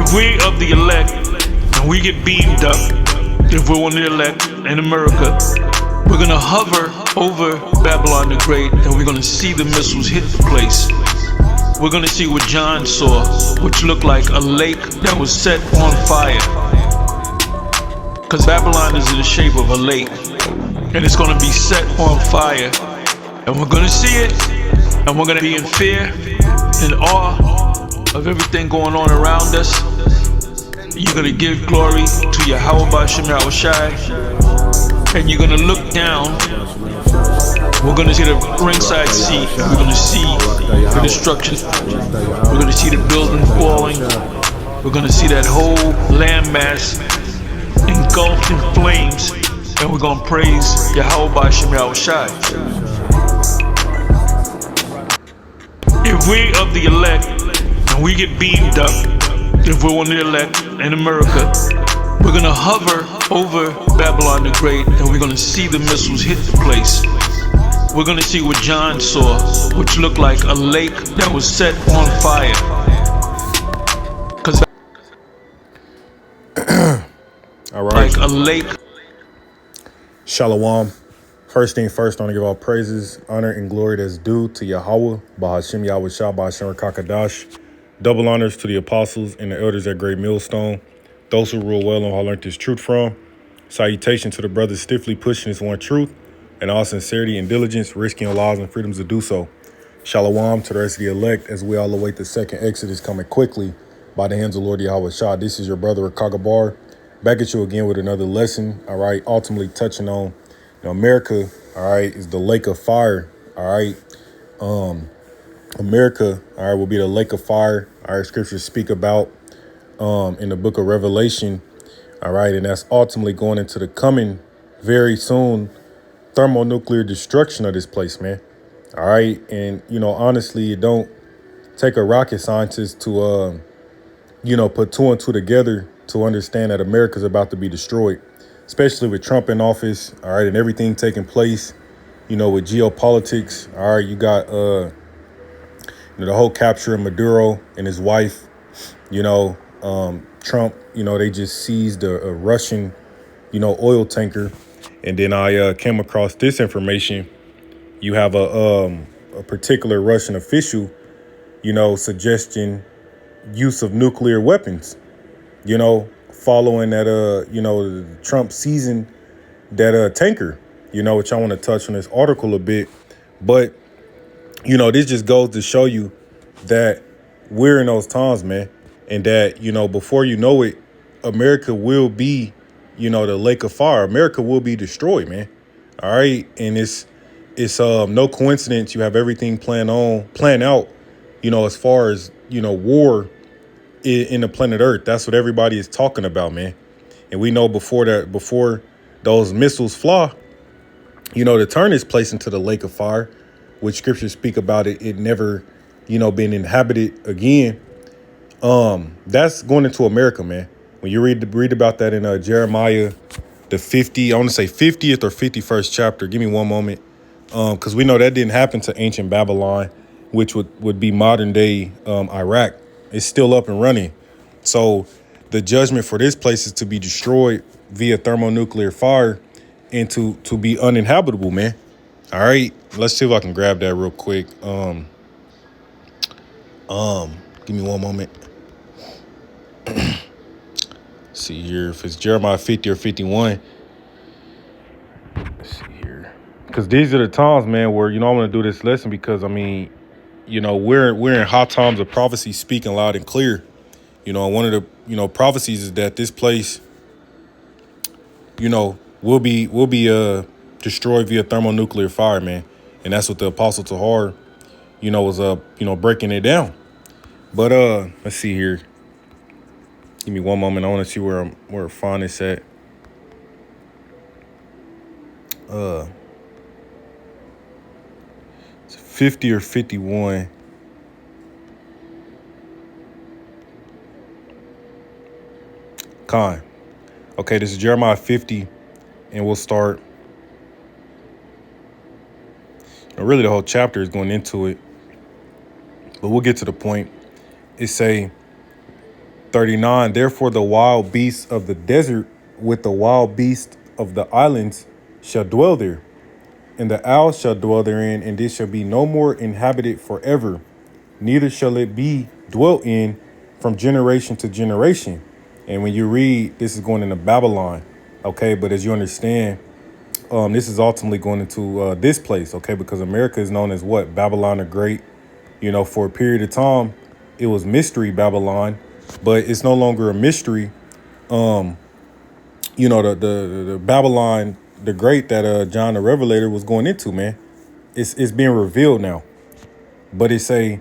If we of the elect and we get beamed up, if we're one of the elect in America, we're gonna hover over Babylon the Great and we're gonna see the missiles hit the place. We're gonna see what John saw, which looked like a lake that was set on fire. Cause Babylon is in the shape of a lake and it's gonna be set on fire. And we're gonna see it and we're gonna be in fear and awe of everything going on around us. You're gonna give glory to Yahweh B'Shem Yahushai, and you're gonna look down. We're gonna see the ringside seat. We're gonna see the destruction. We're gonna see the building falling. We're gonna see that whole landmass engulfed in flames, and we're gonna praise Yahweh B'Shem Yahushai. If we of the elect and we get beamed up, if we're one of the elect in America, we're gonna hover over Babylon the Great and we're gonna see the missiles hit the place. We're gonna see what John saw, which looked like a lake that was set on fire. Cause all right, like a lake. Shalom. First thing first, I want to give all praises, honor, and glory that's due to Yahweh, B'Hashem Yahushua, B'Hashem Rakakadash. Double honors to the apostles and the elders at Great Millstone, those who rule well and who I learned this truth from. Salutation to the brothers stiffly pushing this one truth, and all sincerity and diligence, risking laws and freedoms to do so. Shalom to the rest of the elect as we all await the second exodus coming quickly by the hands of Lord Yahweh Shah. This is your brother Rakagabar, back at you again with another lesson, all right, ultimately touching on America, all right, is the lake of fire, all right. America, all right, will be the lake of fire. Our scriptures speak about in the book of Revelation, all right, and that's ultimately going into the coming very soon thermonuclear destruction of this place, man. All right, and honestly, it don't take a rocket scientist to put two and two together to understand that America's about to be destroyed, especially with Trump in office, all right, and everything taking place, with geopolitics. All right, you got the whole capture of Maduro and his wife, Trump, they just seized a Russian, oil tanker. And then I came across this information. You have a particular Russian official, suggesting use of nuclear weapons, following that, Trump seizing that tanker, which I want to touch on this article a bit. But this just goes to show you that we're in those times, man, and that, before you know it, America will be, the lake of fire. America will be destroyed, man. All right. And it's no coincidence. You have everything planned out, as far as, war in the planet Earth. That's what everybody is talking about, man. And we know before those missiles fly, to turn this place into the lake of fire, which scriptures speak about it never, been inhabited again. That's going into America, man. When you read about that in Jeremiah, the 50th or 51st chapter. Give me one moment. Because we know that didn't happen to ancient Babylon, which would be modern day Iraq. It's still up and running. So the judgment for this place is to be destroyed via thermonuclear fire and to be uninhabitable, man. All right, let's see if I can grab that real quick. Give me one moment. See here if it's Jeremiah 50 or 51. Let's see here, because these are the times, man, where I want to do this lesson because we're in hot times of prophecy, speaking loud and clear. One of the prophecies is that this place, will be destroyed via thermonuclear fire, man. And that's what the Apostle Tahar, was breaking it down. But let's see here. Give me one moment. I want to see where find this at. It's 50 or 51. Con. Okay, this is Jeremiah 50, and we'll start. Really, the whole chapter is going into it, but we'll get to the point. It say, 39. Therefore, the wild beasts of the desert with the wild beasts of the islands shall dwell there, and the owl shall dwell therein, and it shall be no more inhabited forever, neither shall it be dwelt in from generation to generation. And when you read, this is going into Babylon, okay? But as you understand, this is ultimately going into this place, okay? Because America is known as what? Babylon the Great. You know, for a period of time, it was Mystery Babylon, but it's no longer a mystery. You know, the Babylon the Great that John the Revelator was going into, man. It's being revealed now. But it say,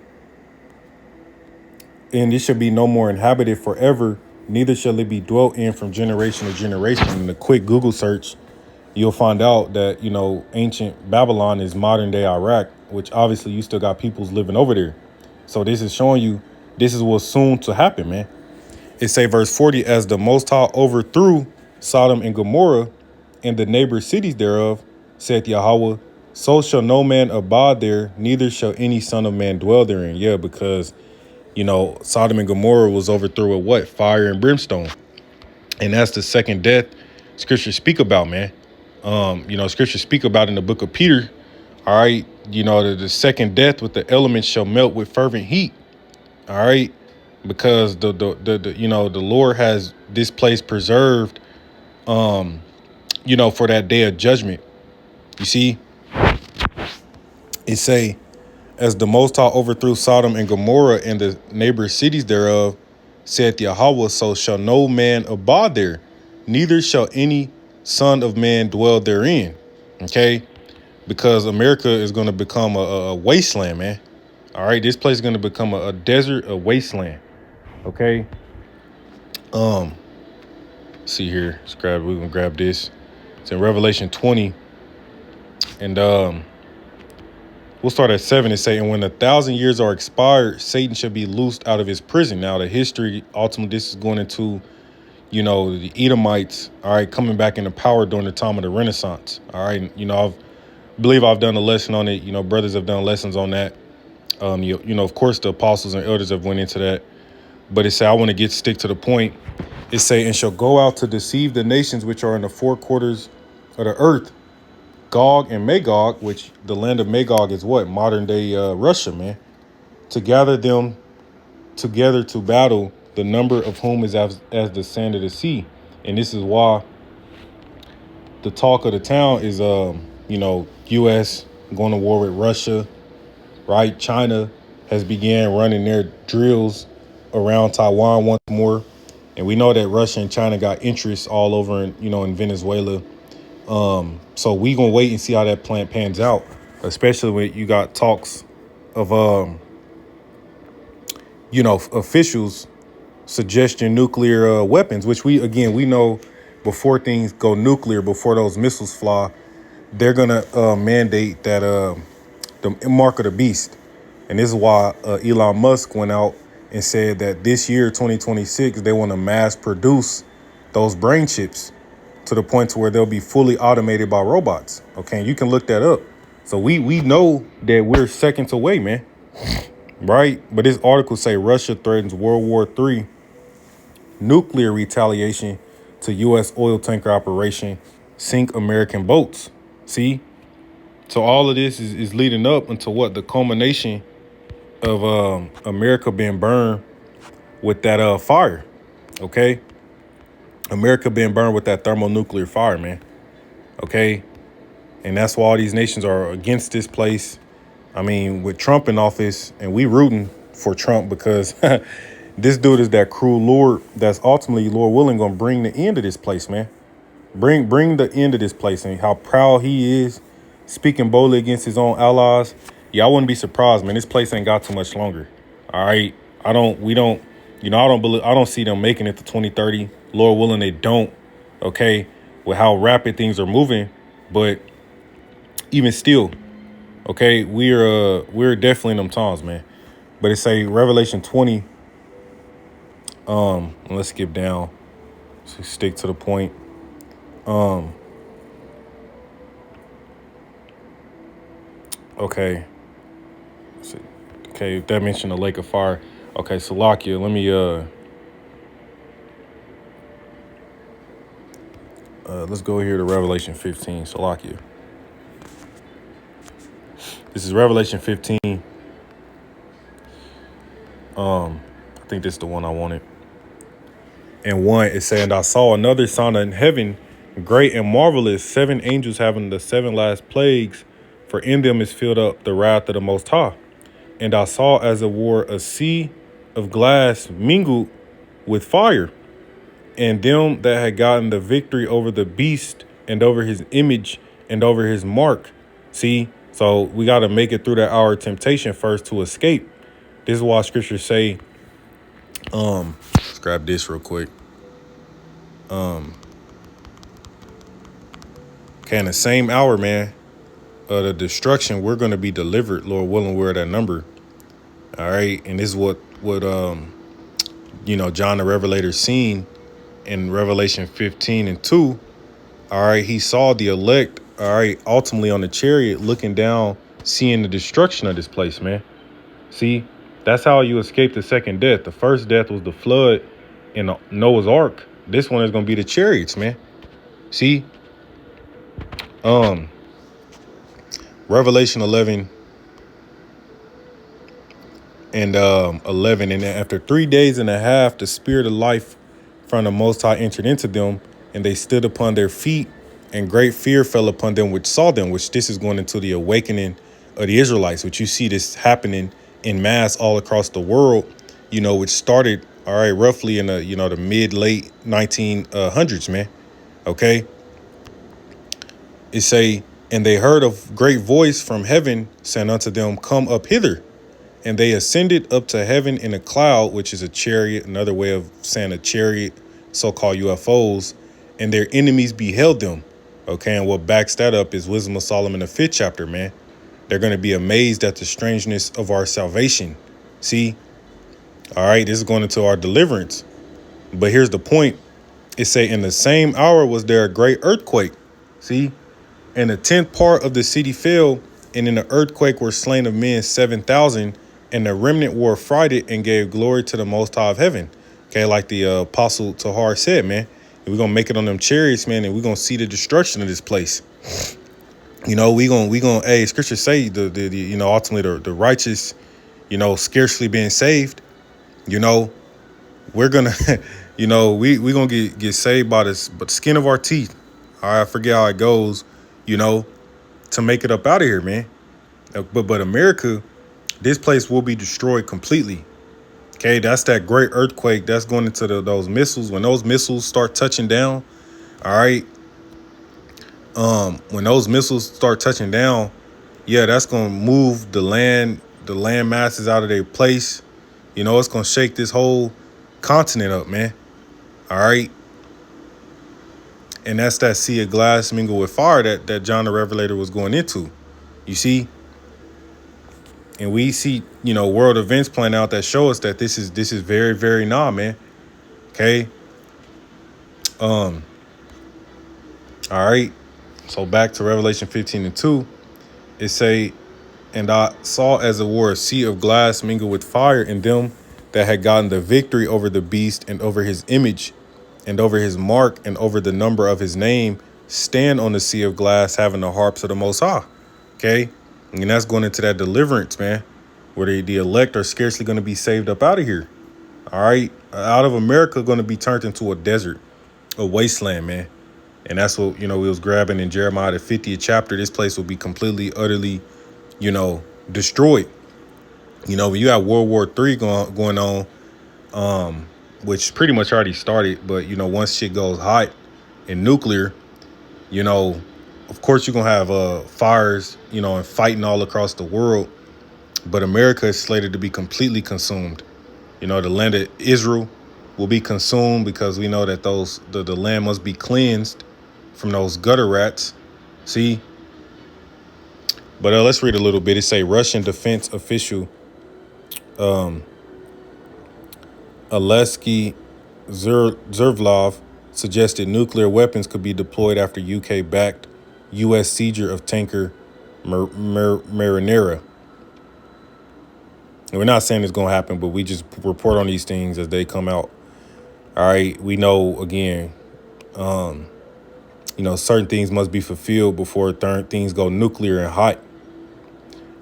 and it shall be no more inhabited forever, neither shall it be dwelt in from generation to generation. In a quick Google search, you'll find out that, you know, ancient Babylon is modern day Iraq, which obviously you still got peoples living over there. So this is showing you this is what's soon to happen, man. It say verse 40, as the Most High overthrew Sodom and Gomorrah and the neighbor cities thereof, saith Yahweh, so shall no man abide there, neither shall any son of man dwell therein. Yeah, because, you know, Sodom and Gomorrah was overthrown with what? Fire and brimstone. And that's the second death scriptures speak about, man. You know, scriptures speak about in the book of Peter. All right. You know, the second death with the elements shall melt with fervent heat. All right. Because the you know, the Lord has this place preserved, you know, for that day of judgment. You see, it say, as the Most High overthrew Sodom and Gomorrah and the neighbor cities thereof, saith Yahweh, so shall no man abide there, neither shall any son of man dwell therein. Okay? Because America is going to become a wasteland, man. All right? This place is going to become a desert, a wasteland. Okay? See here. We're going to grab this. It's in Revelation 20. And we'll start at 7 and say, and when 1,000 years are expired, Satan shall be loosed out of his prison. Now, the history, ultimately, this is going into, you know, the Edomites, all right, coming back into power during the time of the Renaissance. All right. You know, believe I've done a lesson on it. You know, brothers have done lessons on that. You know, of course, the apostles and elders have went into that. But it say, I want to stick to the point. It say, and shall go out to deceive the nations which are in the four quarters of the earth, Gog and Magog, which the land of Magog is what? Modern day Russia, man. To gather them together to battle, the number of whom is as the sand of the sea. And this is why the talk of the town is, you know, U.S. going to war with Russia, right? China has began running their drills around Taiwan once more. And we know that Russia and China got interests all over, in Venezuela. So we gonna wait and see how that plan pans out, especially when you got talks of, officials suggesting nuclear weapons, which we know before things go nuclear, before those missiles fly, they're gonna mandate that the mark of the beast. And this is why Elon Musk went out and said that this year, 2026, they want to mass produce those brain chips to the point to where they'll be fully automated by robots. Okay, you can look that up. So we know that we're seconds away, man. Right? But this article say Russia threatens World War III nuclear retaliation to U.S. oil tanker operation, sink American boats. See? So all of this is leading up into what? The culmination of America being burned with that fire. Okay? America being burned with that thermonuclear fire, man. Okay? And that's why all these nations are against this place. I mean, with Trump in office, and we rooting for Trump because this dude is that cruel Lord that's ultimately, Lord willing, going to bring the end of this place, man. Bring the end of this place, and how proud he is, speaking boldly against his own allies. Yeah, I wouldn't be surprised, man. This place ain't got too much longer. All right. I don't see them making it to 2030. Lord willing, they don't. Okay. With how rapid things are moving. But even still, okay, we're definitely in them times, man. But it say Revelation 20. Let's skip down. So stick to the point. Okay. Okay, that mentioned the lake of fire. Okay, Salakia, let me Let's go here to Revelation 15. Salakia. This is Revelation 15. I think this is the one I wanted. And 1 is saying, I saw another sign in heaven, great and marvelous, 7 angels having the 7 last plagues, for in them is filled up the wrath of the Most High. And I saw as it were a sea of glass mingled with fire, and them that had gotten the victory over the beast and over his image and over his mark. See, so we got to make it through that hour of temptation first to escape. This is why scriptures say, let's grab this real quick. Okay, in the same hour, man, of the destruction, we're going to be delivered, Lord willing, we're at that number. All right, and this is what John the Revelator seen in Revelation 15 and 2. All right, he saw the elect, all right, ultimately on the chariot looking down, seeing the destruction of this place, man. See, that's how you escape the second death. The first death was the flood in Noah's Ark. This one is going to be the chariots, man. See, Revelation 11 and 11. And after 3 days and a half, the spirit of life from the Most High entered into them, and they stood upon their feet, and great fear fell upon them which saw them, which this is going into the awakening of the Israelites, which you see this happening in mass all across the world, which started, all right, roughly in the mid-late 1900s, man. Okay. It say, and they heard a great voice from heaven saying unto them, come up hither. And they ascended up to heaven in a cloud, which is a chariot, another way of saying a chariot, so-called UFOs, and their enemies beheld them. Okay, and what backs that up is Wisdom of Solomon, the 5th chapter, man. They're going to be amazed at the strangeness of our salvation. See, all right, this is going into our deliverance. But here's the point. It say, in the same hour was there a great earthquake. See, and the 10th part of the city fell, and in the earthquake were slain of men 7,000, and the remnant were affrighted and gave glory to the Most High of heaven. Okay, like the Apostle Tahar said, man. And we're going to make it on them chariots, man, and we're going to see the destruction of this place. We going hey, scriptures say the ultimately the righteous, scarcely being saved, we're gonna, we gonna get saved by the skin of our teeth. All right, I forget how it goes, to make it up out of here, man. But America, this place will be destroyed completely. Okay, that's that great earthquake that's going into those missiles. When those missiles start touching down, all right. When those missiles start touching down, yeah, that's gonna move the land masses out of their place. It's gonna shake this whole continent up, man. All right. And that's that sea of glass mingled with fire that John the Revelator was going into. You see? And we see, world events playing out that show us that this is very, very nah, man. Okay. All right. So back to Revelation 15 and 2. It say, and I saw as it were a sea of glass mingled with fire, in them that had gotten the victory over the beast and over his image and over his mark and over the number of his name, stand on the sea of glass, having the harps of the Most High. Okay. And that's going into that deliverance, man, where the elect are scarcely going to be saved up out of here. All right. Out of America going to be turned into a desert, a wasteland, man. And that's what, we was grabbing in Jeremiah, the 50th chapter. This place will be completely, utterly, destroyed. When you have World War III going on, which pretty much already started. But, once shit goes hot and nuclear, of course, you're going to have fires, and fighting all across the world. But America is slated to be completely consumed. The land of Israel will be consumed because we know that the land must be cleansed from those gutter rats. See? But let's read a little bit. It say Russian defense official Alesky Zervlov suggested nuclear weapons could be deployed after UK backed U.S. seizure of tanker Marinera. And we're not saying it's going to happen, but we just report on these things as they come out. All right. We know, again, certain things must be fulfilled before things go nuclear and hot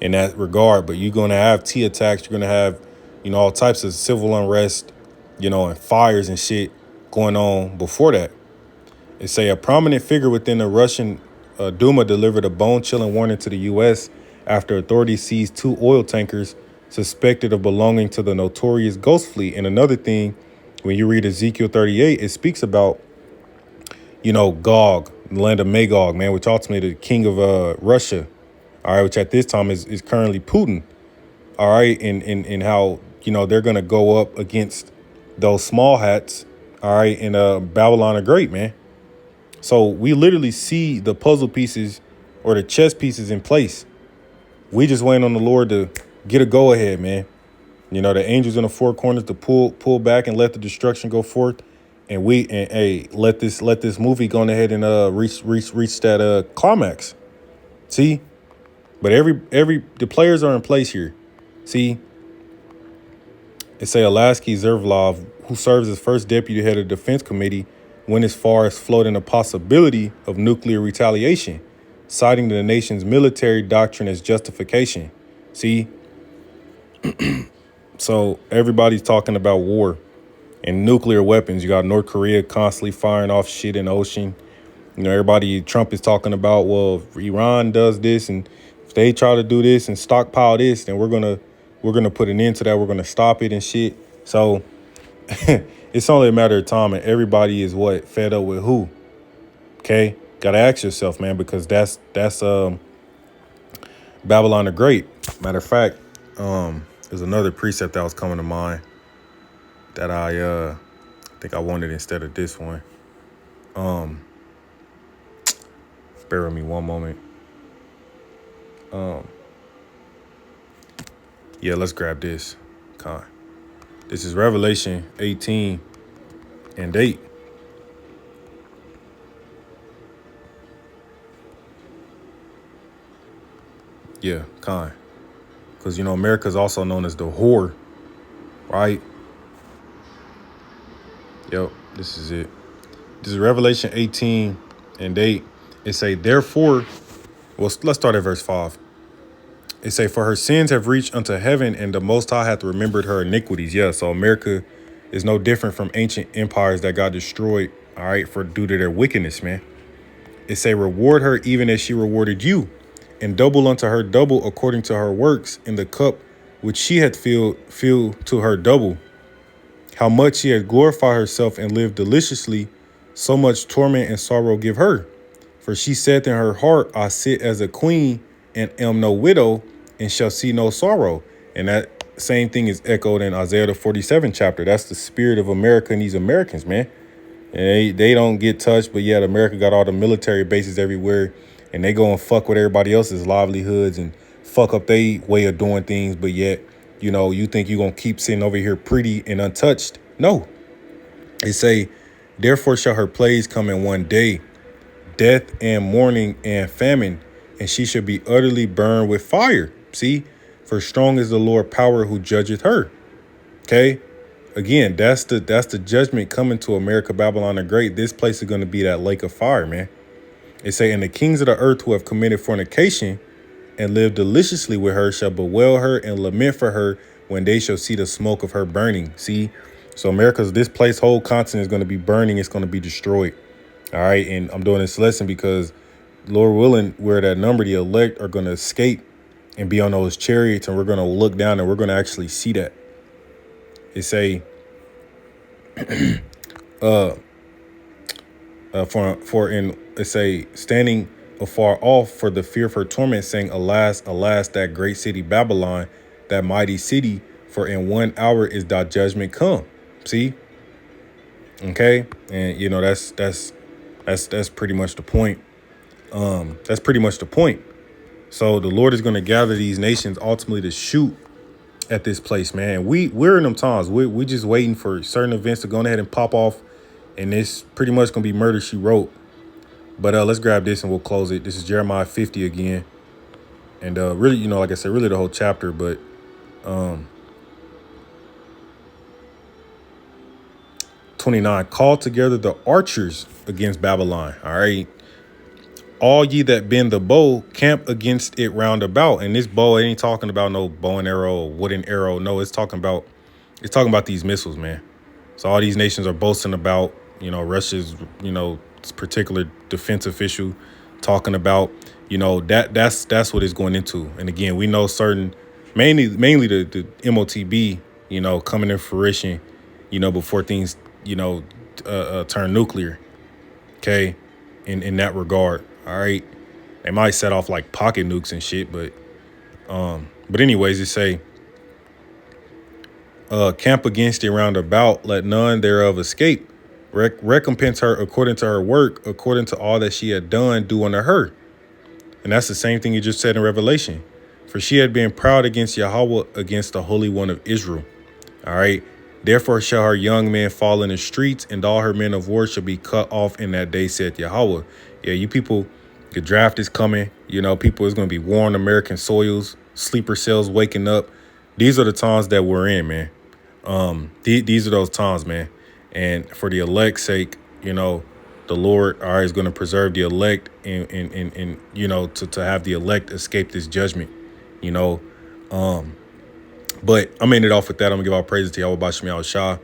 in that regard. But you're going to have T attacks. You're going to have, all types of civil unrest, and fires and shit going on before that. It say a prominent figure within the Russian Duma delivered a bone-chilling warning to the U.S. after authorities seized 2 oil tankers suspected of belonging to the notorious Ghost Fleet. And another thing, when you read Ezekiel 38, it speaks about, Gog, the land of Magog, man, which ultimately the king of Russia, all right, which at this time is currently Putin, all right, and how, they're going to go up against those small hats, all right, in Babylon the Great, man. So we literally see the puzzle pieces or the chess pieces in place. We just waiting on the Lord to get a go ahead, man. The angels in the 4 corners to pull back and let the destruction go forth. And hey, let this movie go ahead and reach that climax. See? But the players are in place here. See? It say Alasky Zervlov, who serves as first deputy head of the defense committee, went as far as floating a possibility of nuclear retaliation, citing the nation's military doctrine as justification. See? So everybody's talking about war and nuclear weapons. You got North Korea constantly firing off shit in the ocean. Trump is talking about, well, if Iran does this and if they try to do this and stockpile this, then we're gonna put an end to that. We're gonna stop it and shit. So it's only a matter of time, and everybody is fed up with who. Okay, gotta ask yourself, man, because that's Babylon the Great. Matter of fact, there's another precept that was coming to mind that I think I wanted instead of this one. Bear with me one moment. Yeah, let's grab this. This is Revelation 18 and 8. Yeah, because America is also known as the whore, right? Yep, this is it. This is Revelation 18 and 8. It say, therefore, well, let's start at verse 5. It say, for her sins have reached unto heaven, and the Most High hath remembered her iniquities. Yeah, so America is no different from ancient empires that got destroyed, all right, due to their wickedness, man. It say, reward her even as she rewarded you, and double unto her double according to her works, in the cup which she hath filled to her double. How much she hath glorified herself and lived deliciously, so much torment and sorrow give her. For she saith in her heart, I sit as a queen and am no widow, and shall see no sorrow. And that same thing is echoed in Isaiah the 47th chapter. That's the spirit of America and these Americans, man. And they don't get touched, but yet America got all the military bases everywhere, and they go and fuck with everybody else's livelihoods and fuck up their way of doing things. But yet, you think you're going to keep sitting over here pretty and untouched? No. It say, therefore shall her plagues come in one day, death and mourning and famine, and she shall be utterly burned with fire. See, for strong is the Lord power who judgeth her. Okay. Again, that's the judgment coming to America, Babylon the Great. This place is going to be that lake of fire, man. It say, and the kings of the earth who have committed fornication and lived deliciously with her shall bewail her and lament for her when they shall see the smoke of her burning. See, so this whole continent is going to be burning. It's going to be destroyed. All right. And I'm doing this lesson because Lord willing, where that number, the elect, are going to escape and be on those chariots, and we're going to look down and we're going to actually see that. It say, it say, standing afar off for the fear of her torment, saying, alas, alas, that great city Babylon, that mighty city, for in 1 hour is thy judgment come. See? Okay, and that's pretty much the point. That's pretty much the point. So the Lord is going to gather these nations ultimately to shoot at this place, man. We're in them times. We just waiting for certain events to go ahead and pop off, and it's pretty much gonna be murder she wrote. But let's grab this and we'll close it. This is Jeremiah 50 again, and really, like I said, really the whole chapter. But 29, call together the archers against Babylon. All right. All ye that bend the bow, camp against it round about. And this bow ain't talking about no bow and arrow or wooden arrow. No, it's talking about these missiles, man. So all these nations are boasting about, Russia's, this particular defense official talking about, that's what it's going into. And again, we know mainly the MOTB, coming in fruition, before things, turn nuclear. Okay, in that regard. All right, they might set off like pocket nukes and shit, but anyways, it say, camp against it round about, let none thereof escape. Recompense her according to her work, according to all that she had done, do unto her. And that's the same thing you just said in Revelation. For she had been proud against Yahweh, against the Holy One of Israel. All right. Therefore shall her young men fall in the streets, and all her men of war shall be cut off in that day, saith Yahweh. Yeah, you people, the draft is coming. People is going to be war on American soils, sleeper cells waking up. These are the times that we're in, man. These are those times, man. And for the elect's sake, the Lord is going to preserve the elect and to have the elect escape this judgment, But I'm ending it off with that. I'm going to give all praises to Yahweh Bashim Shah.